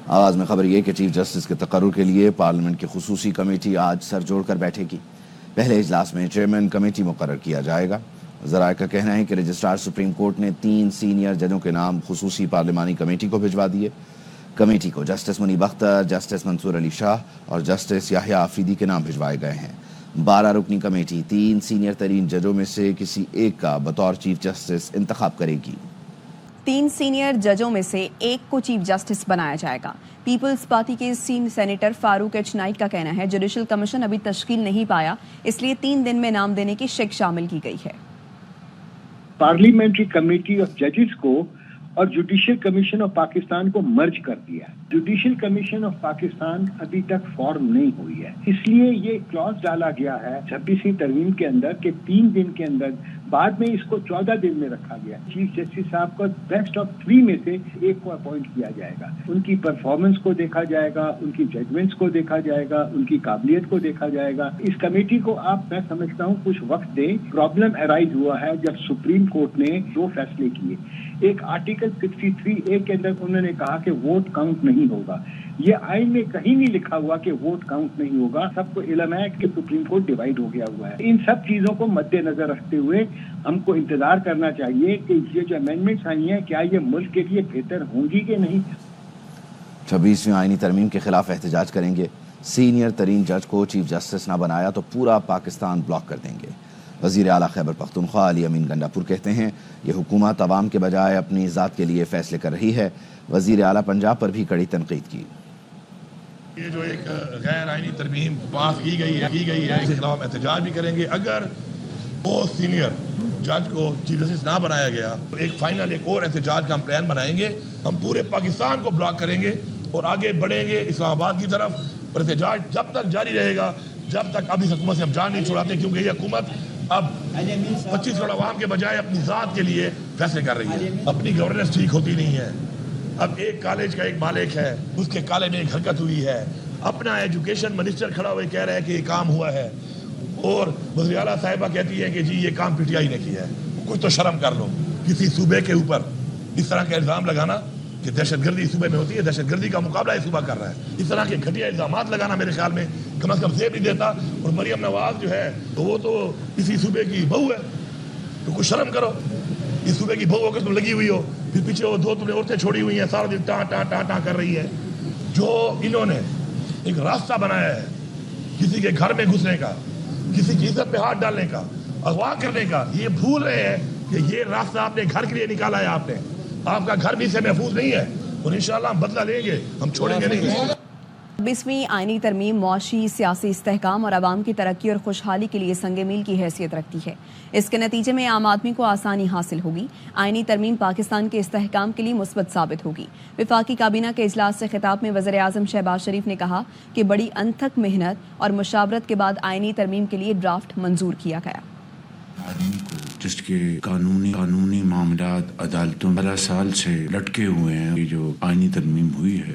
آغاز میں خبر یہ کہ چیف جسٹس کے تقرر کے لیے پارلیمنٹ کی خصوصی کمیٹی آج سر جوڑ کر بیٹھے گی۔ پہلے اجلاس میں چیئرمین کمیٹی مقرر کیا جائے گا۔ ذرائع کا کہنا ہے کہ رجسٹرار سپریم کورٹ نے 3 سینئر ججوں کے نام خصوصی پارلیمانی کمیٹی کو بھجوا دیے۔ کمیٹی کو جسٹس منیب اختر، جسٹس منصور علی شاہ اور جسٹس یحییٰ آفریدی کے نام بھجوائے گئے ہیں۔ 12 رکنی کمیٹی 3 سینئر ترین ججوں میں سے کسی ایک کا بطور چیف جسٹس انتخاب کرے گی۔ 3 سینئر ججوں میں سے ایک کو چیف جسٹس بنایا جائے گا۔ پیپلز پارٹی کے سینیٹر فاروق ایچ نائٹ کا کہنا ہے جوڈیشل کمیشن ابھی تشکیل نہیں پایا، اس لیے 3 دن میں نام دینے کی شک شامل کی گئی ہے۔ پارلیمنٹری کمیٹی آف ججز کو اور جوڈیشل کمیشن آف پاکستان کو مرج کر دیا ہے۔ جوڈیشل کمیشن آف پاکستان ابھی تک فارم نہیں ہوئی ہے، اس لیے یہ کلاز ڈالا گیا ہے 26ویں ترمیم کے اندر کہ 3 دن کے اندر، بعد میں اس کو 14 دن میں رکھا گیا۔ چیف جسٹس صاحب کو بیسٹ آف 3 میں سے ایک کو اپوائنٹ کیا جائے گا۔ ان کی پرفارمنس کو دیکھا جائے گا، ان کی ججمنٹس کو دیکھا جائے گا، ان کی قابلیت کو دیکھا جائے گا۔ اس کمیٹی کو میں سمجھتا ہوں کچھ وقت دیں۔ پرابلم ارائز ہوا ہے جب سپریم کورٹ نے 2 فیصلے کیے۔ ایک آرٹیکل 63A کے اندر انہوں نے کہا کہ ووٹ کاؤنٹ نہیں ہوگا۔ یہ آئین میں کہیں نہیں لکھا ہوا کہ ووٹ کاؤنٹ نہیں ہوگا۔ سب کو علم ہے کہ سپریم کورٹ ڈیوائیڈ ہو گیا ہوا ہے۔ ان سب چیزوں کو مد نظر رکھتے ہوئے ہم کو انتظار کرنا چاہیے کہ یہ جو امینڈمنٹس آئی ہیں کیا یہ ملک کے لیے بہتر ہوں گی کہ نہیں۔ 26ویں آئینی ترمیم کے خلاف احتجاج کریں گے۔ سینئر ترین جج کو چیف جسٹس نہ بنایا تو پورا پاکستان بلاک کر دیں گے۔ وزیر اعلیٰ خیبر پختونخوا علی امین گنڈاپور کہتے ہیں یہ حکومت عوام کے بجائے اپنی ذات کے لیے فیصلے کر رہی ہے۔ وزیر اعلیٰ پنجاب پر بھی کڑی تنقید کی۔ یہ جو ایک غیر آئینی ترمیم پاس کی گئی ہے اس کے خلاف احتجاج بھی کریں گے۔ اگر وہ سینئر جج کو چیف جسٹس نہ بنایا گیا تو ایک اور احتجاج کا ہم پلان بنائیں گے۔ ہم پورے پاکستان کو بلاک کریں گے اور آگے بڑھیں گے اسلام آباد کی طرف۔ اور احتجاج جب تک جاری رہے گا جب تک اب اس حکومت سے ہم جان نہیں چھڑاتے، کیونکہ یہ حکومت اب 25 کروڑ عوام کے بجائے اپنی ذات کے لیے فیصلے کر رہی ہے۔ اپنی گورننس ٹھیک ہوتی نہیں ہے۔ اب ایک کالج کا ایک مالک ہے، اس کے کالج میں ایک حرکت ہوئی ہے، اپنا ایجوکیشن منسٹر کھڑا ہوئے کہہ رہا ہے کہ یہ کام ہوا ہے، اور وزیر اعلیٰ صاحبہ کہتی ہے کہ جی یہ کام پی ٹی آئی نے کیا ہے۔ کچھ تو شرم کر لو۔ کسی صوبے کے اوپر اس طرح کا الزام لگانا کہ دہشت گردی صوبے میں ہوتی ہے، دہشت گردی کا مقابلہ یہ صوبہ کر رہا ہے، اس طرح کے گھٹیا الزامات لگانا میرے خیال میں کم از کم زیب نہیں دیتا۔ اور مریم نواز جو ہے تو وہ تو اسی صوبے کی بہو ہے، تو کچھ شرم کرو۔ اس صوبے کی بہو ہو کر تم لگی ہوئی ہو، پھر پیچھے وہ 2 تم نے عورتیں چھوڑی ہوئی ہیں، سارا دن ٹاں ٹاں ٹاں ٹاں کر رہی ہے۔ جو انہوں نے ایک راستہ بنایا ہے کسی کے گھر میں گھسنے کا، کسی کی عزت پہ ہاتھ ڈالنے کا، اغوا کرنے کا، یہ بھول رہے ہیں کہ یہ راستہ آپ نے گھر کے لیے نکالا ہے۔ آپ کا گھر بھی سے محفوظ نہیں ہے، اور انشاءاللہ ہم بدلہ لیں گے، ہم چھوڑیں گے نہیں۔ 26ویں آئینی ترمیم معاشی سیاسی استحکام اور عوام کی ترقی اور خوشحالی کے لیے سنگ میل کی حیثیت رکھتی ہے۔ اس کے نتیجے میں عام آدمی کو آسانی حاصل ہوگی۔ آئینی ترمیم پاکستان کے استحکام کے لیے مثبت ثابت ہوگی۔ وفاقی کابینہ کے اجلاس سے خطاب میں وزیر اعظم شہباز شریف نے کہا کہ بڑی انتھک محنت اور مشاورت کے بعد آئینی ترمیم کے لیے ڈرافٹ منظور کیا گیا۔ جس کے قانونی معاملات عدالتوں 12 سال سے لٹکے ہوئے ہیں، یہ جو آئینی ترمیم ہوئی ہے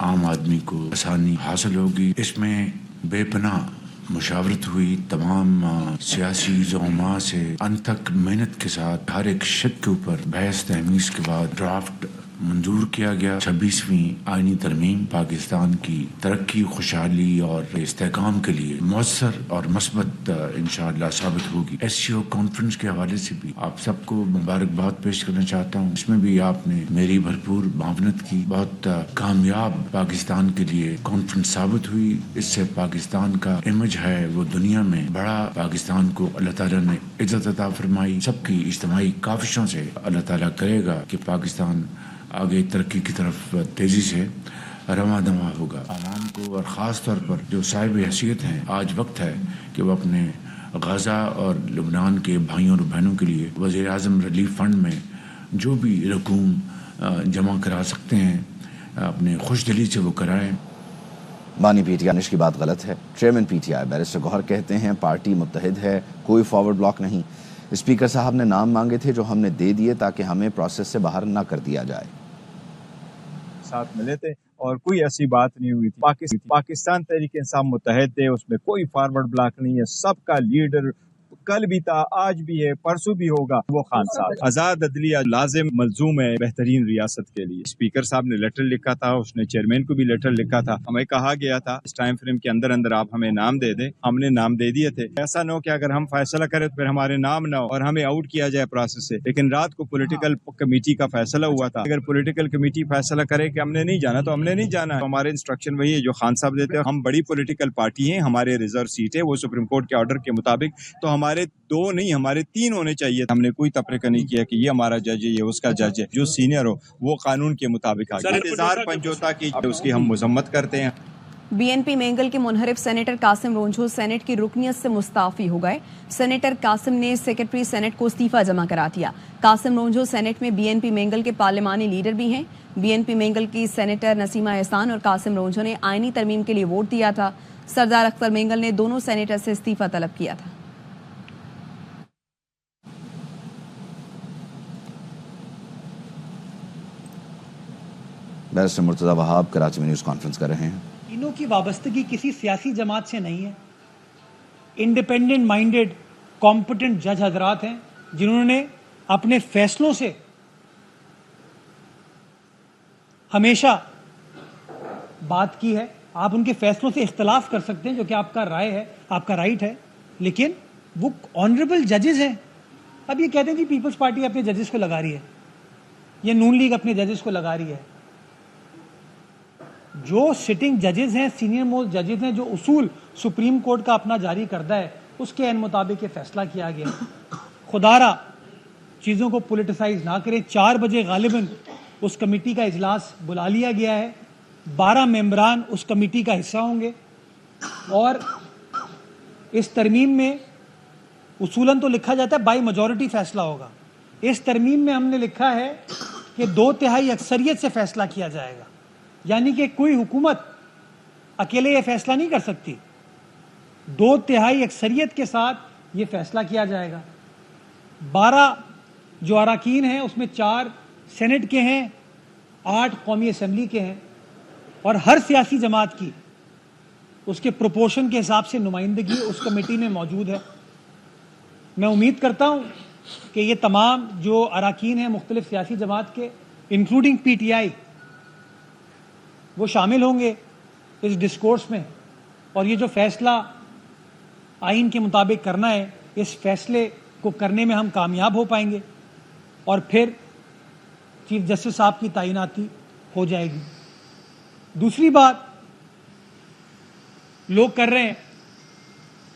عام آدمی کو آسانی حاصل ہوگی۔ اس میں بے پناہ مشاورت ہوئی، تمام سیاسی زعماء سے انتھک محنت کے ساتھ ہر ایک شق کے اوپر بحث تحمیز کے بعد ڈرافٹ منظور کیا گیا۔ 26ویں آئینی ترمیم پاکستان کی ترقی، خوشحالی اور استحکام کے لیے مؤثر اور مثبت انشاءاللہ ثابت ہوگی۔ ایس سی او کانفرنس کے حوالے سے بھی آپ سب کو مبارکباد پیش کرنا چاہتا ہوں۔ اس میں بھی آپ نے میری بھرپور معاونت کی، بہت کامیاب پاکستان کے لیے کانفرنس ثابت ہوئی۔ اس سے پاکستان کا امیج ہے وہ دنیا میں بڑا، پاکستان کو اللہ تعالیٰ نے عزت عطا فرمائی۔ سب کی اجتماعی کاوشوں سے اللہ تعالیٰ کرے گا کہ پاکستان آگے ترقی کی طرف تیزی سے رواں دواں ہوگا۔ عوام کو اور خاص طور پر جو صاحب حیثیت ہیں، آج وقت ہے کہ وہ اپنے غزہ اور لبنان کے بھائیوں اور بہنوں کے لیے وزیر اعظم ریلیف فنڈ میں جو بھی رقوم جمع کرا سکتے ہیں اپنے خوش دلی سے وہ کرائیں۔ بانی پی ٹی آئی کی بات غلط ہے۔ Chairman PTI barrister Gohar کہتے ہیں پارٹی متحد ہے، کوئی فارورڈ بلاک نہیں۔ اسپیکر صاحب نے نام مانگے تھے جو ہم نے دے دیے تاکہ ہمیں پروسیس سے باہر نہ کر دیا جائے۔ ساتھ ملے تھے اور کوئی ایسی بات نہیں ہوئی تھی۔ پاکستان تحریک انصاف متحد ہے، اس میں کوئی فارورڈ بلاک نہیں ہے۔ سب کا لیڈر کل بھی تھا، آج بھی ہے، پرسوں بھی ہوگا، وہ خان صاحب۔ آزاد عدلیہ لازم ملزوم ہے بہترین ریاست کے لیے۔ اسپیکر صاحب نے لیٹر لکھا تھا، اس نے چیئرمین کو بھی لیٹر لکھا تھا، ہمیں کہا گیا تھا اس ٹائم فریم کے اندر آپ ہمیں نام دے دیں، ہم نے نام دے دیے تھے۔ ایسا نہ ہو کہ اگر ہم فیصلہ کریں تو پھر ہمارے نام نہ ہو اور ہمیں آؤٹ کیا جائے پروسیس سے۔ لیکن رات کو پولیٹیکل کمیٹی کا فیصلہ ہوا تھا، اگر پولیٹیکل کمیٹی فیصلہ کرے کہ ہم نے نہیں جانا تو ہم نے نہیں جانا ہے۔ ہمارے انسٹرکشن وہی ہے جو خان صاحب دیتے ہیں۔ ہم بڑی پولیٹیکل پارٹی ہیں، ہمارے ریزرو سیٹ ہے وہ سپریم کورٹ کے آرڈر کے مطابق، تو ہمارے 2 نہیں ہمارے 3 ہونے چاہیے۔ ہم نے کوئی تفریقہ نہیں کیا کہ یہ ہمارا جج ہے، یہ اس کا جج ہے، جو سینئر ہو وہ قانون کے مطابق آگے۔ انتظار پنجوتا کی اس کی ہم مذمت کرتے ہیں۔ بی این پی مینگل کے منحرف سینیٹر قاسم رونجھو سینٹ کی رکنیت سے مستعفی ہو گئے۔ سینیٹر قاسم نے سیکرٹری سینٹ کو استعفیٰ جمع کرا دیا۔ قاسم رونجھو سینٹ میں بی این پی مینگل کے پارلیمانی لیڈر بھی ہیں۔ بی این پی مینگل کی سینیٹر نسیمہ احسان اور قاسم رونجھو نے آئینی ترمیم کے لیے ووٹ دیا تھا۔ سردار اختر مینگل نے دونوں سینیٹر سے استعفیٰ طلب کیا تھا۔ بیرسٹر مرتضی وہاب کراچی میں نیوز کانفرنس کر رہے ہیں۔ تینوں کی وابستگی کسی سیاسی جماعت سے نہیں ہے، انڈیپینڈنٹ مائنڈڈ کمپٹنٹ جج حضرات ہیں جنہوں نے اپنے فیصلوں سے ہمیشہ بات کی ہے۔ آپ ان کے فیصلوں سے اختلاف کر سکتے ہیں جو کہ آپ کا رائے ہے، آپ کا رائٹ ہے، لیکن وہ آنریبل ججز ہیں۔ اب یہ کہتے ہیں کہ پیپلز پارٹی اپنے ججز کو لگا رہی ہے، یہ نون لیگ اپنے ججز کو لگا رہی ہے۔ جو سٹنگ ججز ہیں، سینئر موسٹ ججز ہیں، جو اصول سپریم کورٹ کا اپنا جاری کردہ ہے اس کے عین مطابق یہ فیصلہ کیا گیا۔ خدا را چیزوں کو پولیٹیسائز نہ کریں۔ 4 بجے غالباً اس کمیٹی کا اجلاس بلا لیا گیا ہے، 12 ممبران اس کمیٹی کا حصہ ہوں گے، اور اس ترمیم میں اصولاً تو لکھا جاتا ہے بائی میجورٹی فیصلہ ہوگا۔ اس ترمیم میں ہم نے لکھا ہے کہ 2/3 اکثریت سے فیصلہ کیا جائے گا، یعنی کہ کوئی حکومت اکیلے یہ فیصلہ نہیں کر سکتی، 2/3 اکثریت کے ساتھ یہ فیصلہ کیا جائے گا۔ 12 جو اراکین ہیں اس میں 4 سینٹ کے ہیں، 8 قومی اسمبلی کے ہیں، اور ہر سیاسی جماعت کی اس کے پروپورشن کے حساب سے نمائندگی اس کمیٹی میں موجود ہے۔ میں امید کرتا ہوں کہ یہ تمام جو اراکین ہیں مختلف سیاسی جماعت کے انکلوڈنگ پی ٹی آئی وہ شامل ہوں گے اس ڈسکورس میں، اور یہ جو فیصلہ آئین کے مطابق کرنا ہے اس فیصلے کو کرنے میں ہم کامیاب ہو پائیں گے، اور پھر چیف جسٹس صاحب کی تعیناتی ہو جائے گی۔ دوسری بات لوگ کر رہے ہیں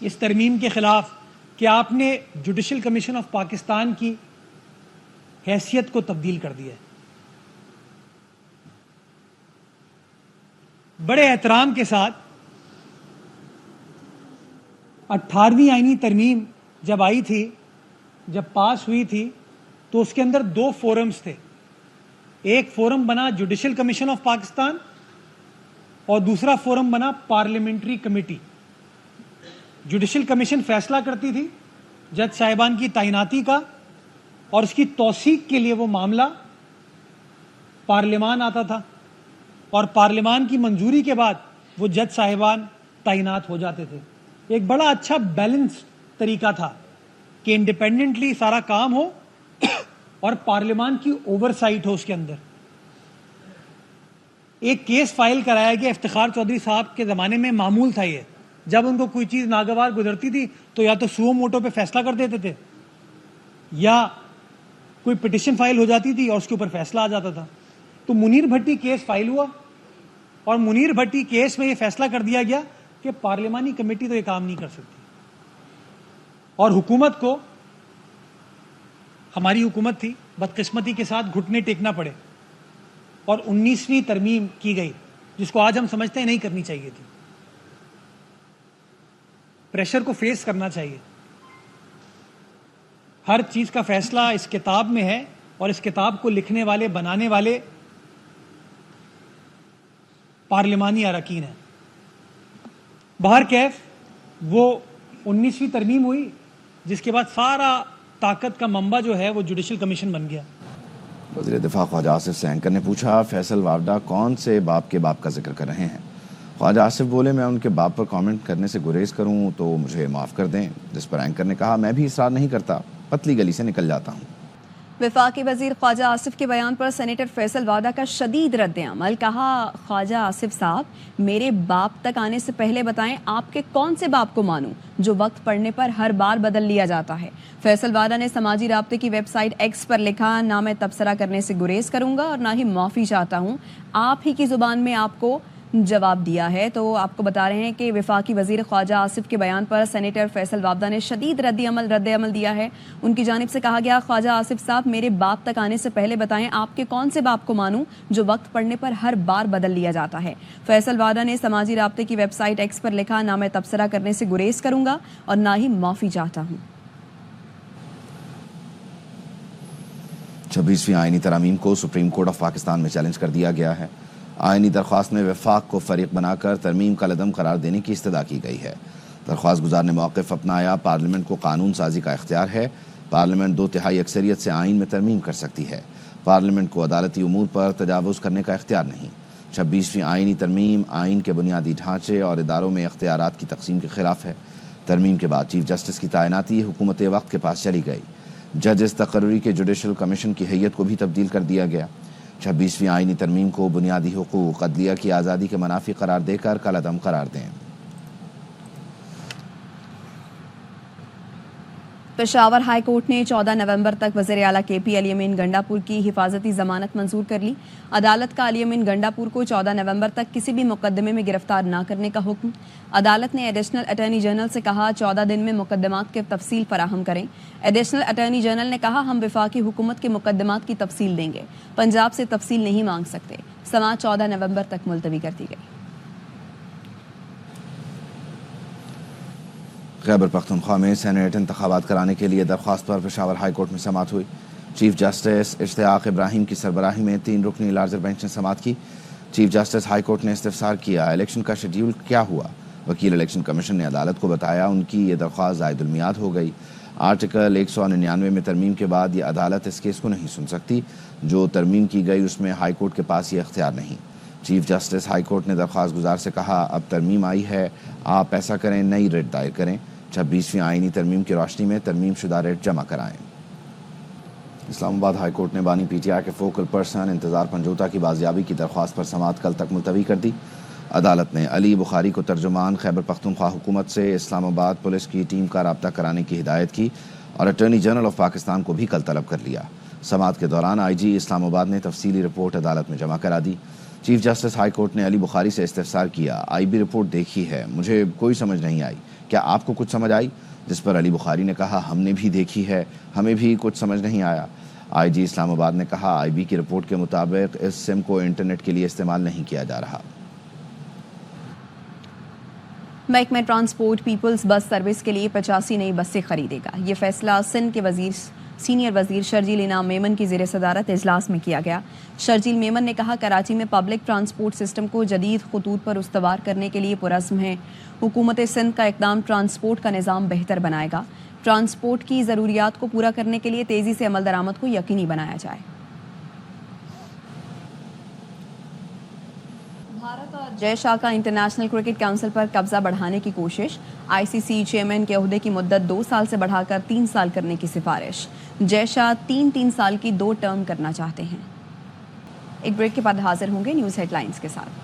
اس ترمیم کے خلاف کہ آپ نے جوڈیشل کمیشن آف پاکستان کی حیثیت کو تبدیل کر دیا ہے۔ بڑے احترام کے ساتھ 18ویں آئینی ترمیم جب آئی تھی، جب پاس ہوئی تھی، تو اس کے اندر 2 فورمز تھے۔ ایک فورم بنا جوڈیشل کمیشن آف پاکستان اور دوسرا فورم بنا پارلیمنٹری کمیٹی۔ جوڈیشل کمیشن فیصلہ کرتی تھی جج صاحبان کی تعیناتی کا، اور اس کی توثیق کے لیے وہ معاملہ پارلیمان آتا تھا، اور پارلیمان کی منظوری کے بعد وہ جج صاحبان تعینات ہو جاتے تھے۔ ایک بڑا اچھا بیلنس طریقہ تھا کہ انڈیپینڈنٹلی سارا کام ہو اور پارلیمان کی اوور سائٹ ہو اس کے اندر۔ ایک کیس فائل کرایا گیا افتخار چودھری صاحب کے زمانے میں، معمول تھا یہ، جب ان کو کوئی چیز ناگوار گزرتی تھی تو یا تو سو موٹو پہ فیصلہ کر دیتے تھے، یا کوئی پٹیشن فائل ہو جاتی تھی اور اس کے اوپر فیصلہ آ جاتا تھا۔ تو منیر بھٹی کیس فائل ہوا، اور منیر بھٹی کیس میں یہ فیصلہ کر دیا گیا کہ پارلیمانی کمیٹی تو یہ کام نہیں کر سکتی، اور حکومت کو، ہماری حکومت تھی، بدقسمتی کے ساتھ گھٹنے ٹیکنا پڑے، اور 19ویں ترمیم کی گئی جس کو آج ہم سمجھتے ہیں نہیں کرنی چاہیے تھی۔ پریشر کو فیس کرنا چاہیے۔ ہر چیز کا فیصلہ اس کتاب میں ہے، اور اس کتاب کو لکھنے والے، بنانے والے پارلیمانی اراکین ہیں۔ بہرکیف وہ 19ویں ترمیم ہوئی، جس کے بعد سارا طاقت کا منبع جو ہے وہ جوڈیشل کمیشن بن گیا۔ وزیر دفاع خواجہ آصف سے اینکر نے پوچھا، فیصل وافدہ کون سے باپ کے باپ کا ذکر کر رہے ہیں؟ خواجہ آصف بولے میں ان کے باپ پر کامنٹ کرنے سے گریز کروں تو مجھے معاف کر دیں، جس پر اینکر نے کہا میں بھی اصرار نہیں کرتا، پتلی گلی سے نکل جاتا ہوں۔ وفاقی وزیر خواجہ آصف کے بیان پر سینیٹر فیصل وادہ کا شدید رد عمل، کہا خواجہ آصف صاحب میرے باپ تک آنے سے پہلے بتائیں آپ کے کون سے باپ کو مانوں جو وقت پڑنے پر ہر بار بدل لیا جاتا ہے۔ فیصل وادہ نے سماجی رابطے کی ویب سائٹ ایکس پر لکھا نہ میں تبصرہ کرنے سے گریز کروں گا اور نہ ہی معافی چاہتا ہوں، آپ ہی کی زبان میں آپ کو جواب دیا ہے۔ تو آپ کو بتا رہے ہیں کہ وفاقی وزیر خواجہ آصف کے بیان پر سینیٹر فیصل وادہ نے شدید رد عمل دیا ہے۔ ان کی جانب سے کہا گیا خواجہ آصف صاحب میرے باپ تک آنے سے پہلے بتائیں آپ کے کون سے باپ کو مانوں جو وقت پڑنے پر ہر بار بدل لیا جاتا ہے۔ فیصل وادہ نے سماجی رابطے کی ویب سائٹ ایکس پر لکھا نہ میں تبصرہ کرنے سے گریز کروں گا اور نہ ہی معافی چاہتا ہوں۔ 26ویں آئینی ترامیم کو سپریم کورٹ آف پاکستان میں چیلنج کر دیا گیا ہے۔ آئینی درخواست میں وفاق کو فریق بنا کر ترمیم کا لدم قرار دینے کی استدعا کی گئی ہے۔ درخواست گزار نے موقف اپنایا، پارلیمنٹ کو قانون سازی کا اختیار ہے، پارلیمنٹ 2/3 اکثریت سے آئین میں ترمیم کر سکتی ہے، پارلیمنٹ کو عدالتی امور پر تجاوز کرنے کا اختیار نہیں۔ 26ویں آئینی ترمیم آئین کے بنیادی ڈھانچے اور اداروں میں اختیارات کی تقسیم کے خلاف ہے۔ ترمیم کے بعد چیف جسٹس کی تعیناتی حکومت وقت کے پاس چلی گئی۔ ججز تقرری کے جوڈیشل کمیشن کی حیت کو بھی تبدیل کر دیا گیا۔ 26ویں آئینی ترمیم کو بنیادی حقوق، عدلیہ کی آزادی کے منافی قرار دے کر کالعدم قرار دیں۔ پشاور ہائی کورٹ نے 14 نومبر تک وزیر اعلیٰ کے پی علی امین گنڈا پور کی حفاظتی ضمانت منظور کر لی۔ عدالت کا علی امین گنڈا پور کو 14 نومبر تک کسی بھی مقدمے میں گرفتار نہ کرنے کا حکم۔ عدالت نے ایڈیشنل اٹارنی جنرل سے کہا 14 دن میں مقدمات کی تفصیل فراہم کریں۔ ایڈیشنل اٹارنی جنرل نے کہا ہم وفاقی حکومت کے مقدمات کی تفصیل دیں گے، پنجاب سے تفصیل نہیں مانگ سکتے۔ سماعت 14 نومبر تک ملتوی کر دی گئی۔ خیبر پختونخوا میں سینیٹ انتخابات کرانے کے لیے درخواست پر پشاور ہائی کورٹ میں سماعت ہوئی۔ چیف جسٹس اشتیاق ابراہیم کی سربراہی میں 3 رکنی لارجر بینچ نے سماعت کی۔ چیف جسٹس ہائی کورٹ نے استفسار کیا الیکشن کا شیڈیول کیا ہوا۔ وکیل الیکشن کمیشن نے عدالت کو بتایا ان کی یہ درخواست زائد المیعاد ہو گئی۔ آرٹیکل 199 میں ترمیم کے بعد یہ عدالت اس کیس کو نہیں سن سکتی، جو ترمیم کی گئی اس میں ہائی کورٹ کے پاس یہ اختیار نہیں۔ چیف جسٹس ہائی کورٹ نے درخواست گزار سے کہا اب ترمیم آئی ہے، آپ ایسا کریں نئی ریٹ دائر کریں، 26ویں آئینی ترمیم کی روشنی میں ترمیم شدہ ریٹ جمع کرائیں۔ اسلام آباد ہائی کورٹ نے بانی پی ٹی آئی کے فوکل پرسن انتظار پنجوتا کی بازیابی کی درخواست پر سماعت کل تک ملتوی کر دی۔ عدالت نے علی بخاری کو ترجمان خیبر پختونخوا حکومت سے اسلام آباد پولیس کی ٹیم کا رابطہ کرانے کی ہدایت کی اور اٹارنی جنرل آف پاکستان کو بھی کل طلب کر لیا۔ سماعت کے دوران آئی جی اسلام آباد نے تفصیلی رپورٹ عدالت میں جمع کرا دی۔ چیف جسٹس ہائی کورٹ نے علی بخاری سے استفسار کیا آئی بی رپورٹ دیکھی ہے، مجھے کوئی سمجھ نہیں آئی، کیا آپ کو کچھ سمجھ آئی؟ جس پر علی بخاری نے کہا ہم نے بھی دیکھی ہے، ہمیں بھی کچھ سمجھ نہیں آیا۔ آئی جی اسلام آباد نے کہا آئی بی کی رپورٹ کے مطابق اس سم کو انٹرنیٹ کے لیے استعمال نہیں کیا جا رہا۔ محکمہ ٹرانسپورٹ پیپلز بس سروس کے لیے 85 نئی بسیں خریدے گا۔ یہ فیصلہ سندھ کے سینئر وزیر شرجیل انعام میمن کی زیر صدارت اجلاس میں کیا گیا۔ شرجیل میمن نے کہا کراچی میں پبلک ٹرانسپورٹ سسٹم کو جدید خطوط پر استوار کرنے کے لیے پرعزم ہے۔ حکومت سندھ کا اقدام ٹرانسپورٹ کا نظام بہتر بنائے گا۔ ٹرانسپورٹ کی ضروریات کو پورا کرنے کے لیے تیزی سے عمل درآمد کو یقینی بنایا جائے۔ بھارت اور جے شاہ کا انٹرنیشنل کرکٹ کونسل پر قبضہ بڑھانے کی کوشش۔ آئی سی سی چیئرمین کے عہدے کی مدت 2 سال سے بڑھا کر 3 سال کرنے کی سفارش۔ جے شاہ 3 سال کی 2 ٹرم کرنا چاہتے ہیں۔ ایک بریک کے بعد حاضر ہوں گے نیوز ہیڈ لائنز کے ساتھ۔